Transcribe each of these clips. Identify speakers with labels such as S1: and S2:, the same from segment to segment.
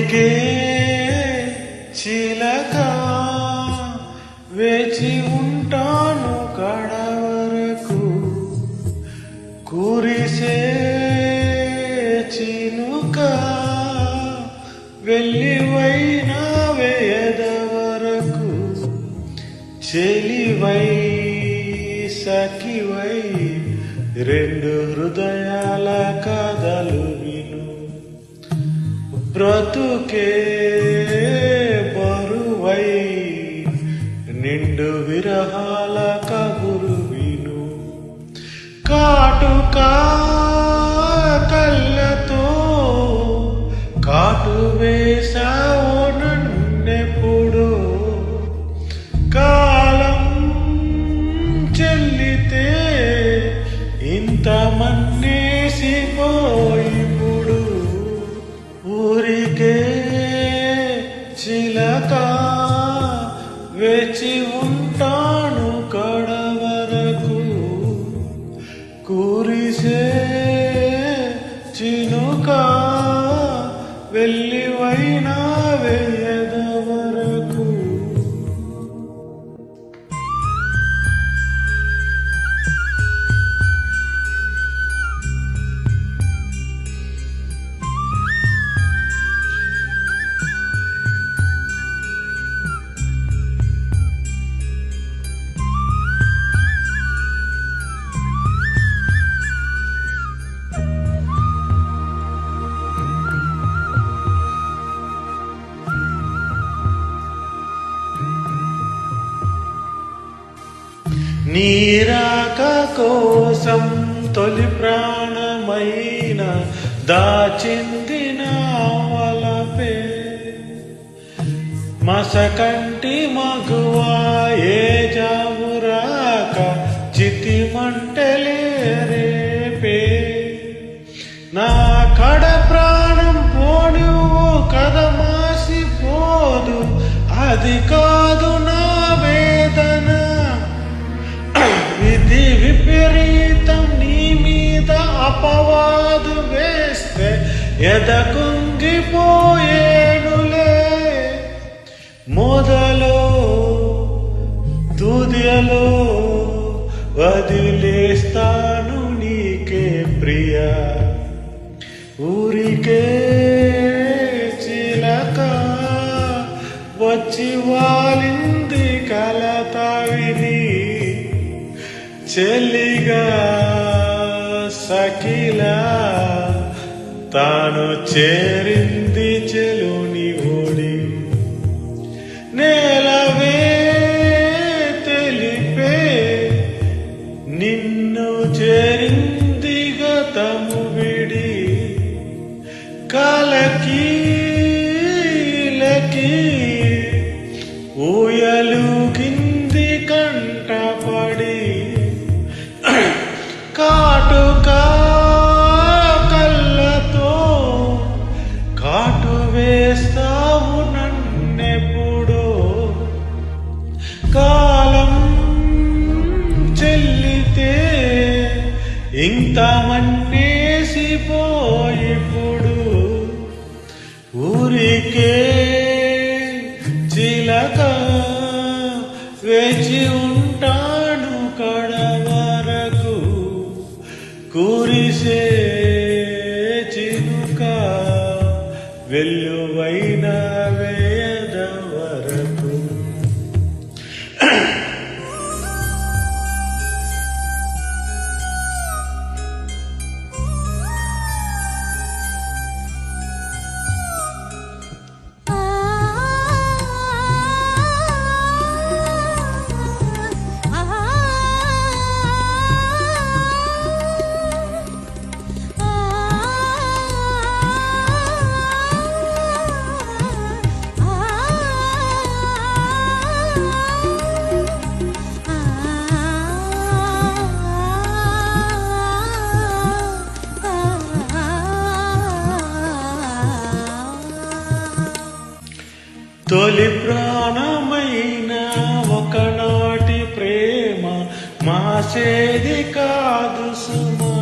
S1: ఊరికే చిలక వేచి ఉంటాను కడవరకు కురిసే చినుక వెళ్ళివైనా వేయదవరకు చెలివై సఖివై రెండు హృదయాల కథలు విను బ్రతుకే బరువై నిండు విరహాల కబురు విను కాటుకా కళ్ళతో కాటు వేసావు నన్నెప్పుడు కాలం చెల్లితే ఇంత మన్నేసిపోయిప్పుడు ఊరికే చిలక వేచి ఉంటాను కడవరకు కురిసే చినుక వెళ్ళివైనా వేయదవరకు నీరాక కోసం తొలి ప్రాణమైన దాచింది నా వలపే మసకంటి మగువా ఏ జామురాక చితి మంటలేరేపే నా కడ ప్రాణం పోను కదమాసిపోదు అది కాదు నా వేదన విధి విపరీతం నీ మీద అపవాదు వేస్తే ఎదకుంగిపోయేనులే మొదలో తుదిలో వదిలేస్తాను నీకే ప్రియా ఊరికే చిలక వచ్చి వాలింది కలత విని చెల్లిగా సఖిలా తాను చేరింది చెలుని ఓడి నేలవే తెలిపే నిన్ను చేరింది గతము విడి కలకి ఊయలుగింది కంటపడి కాటుకా కళ్ళతో కాటు వేస్తావు నన్నెప్పుడు కాలం చెల్లితే ఇంత మన్నేసిపోయిప్పుడు ఊరికే చిలక వేచి ఉంటాను కడవరకు కురిసే చినుక వెల్లువైన వేయదవరకు తొలి ప్రాణమైన ఒకనాటి ప్రేమ మాసేది కాదు సుమా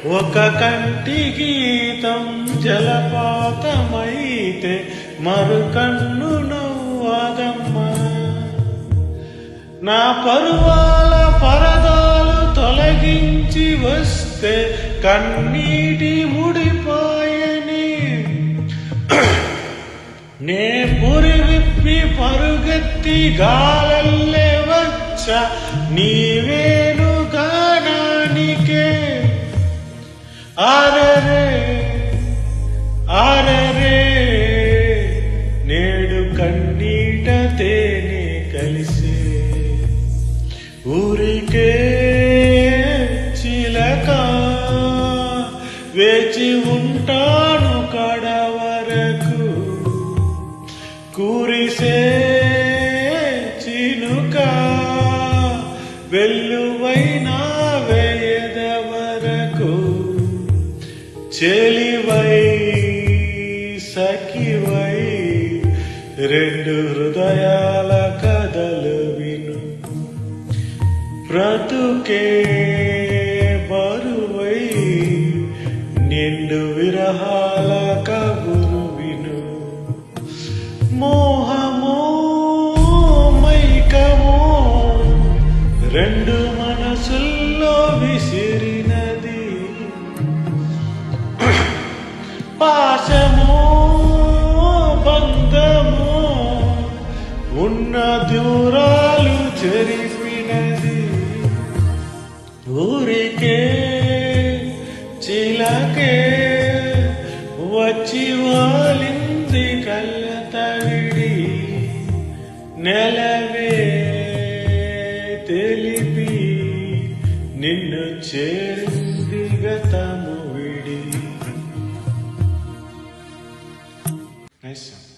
S1: ఒక కంటి గీతం జలపాతమైతే మరు కన్ను నవ్వదమ్మా. నా పరువాల పరదాలు తొలగించి వస్తే కన్నీటి ముడిపాయని నే పురి విప్పి పరుగెత్తి గాలల్లే వచ్చ నీవేను గానానికే. ఆరరే ఆరరే నేడు కన్నీట తేనె కలిసే ఊరికే చిలక వేచి ఉంటాను కడ వరకు. కురిసే చినుక వెల్లువైనా వేయద వరకు. చెలివై సఖివై రెండు హృదయాల కథలు విను. బ్రతుకే బరువై నిండు విరహాల కబురు విను. మోహమో మైకమో రెండు మనసుల్లో విసిరినది. పాశమో బంధమో ఉన్న దూరాలు చెరిపినది. ఊరికే చిలకే వచ్చి వాలింది కళ్ళతవిడి. నెలవే తెలిపి నిన్ను చేరింది గతము విడి. Nice song.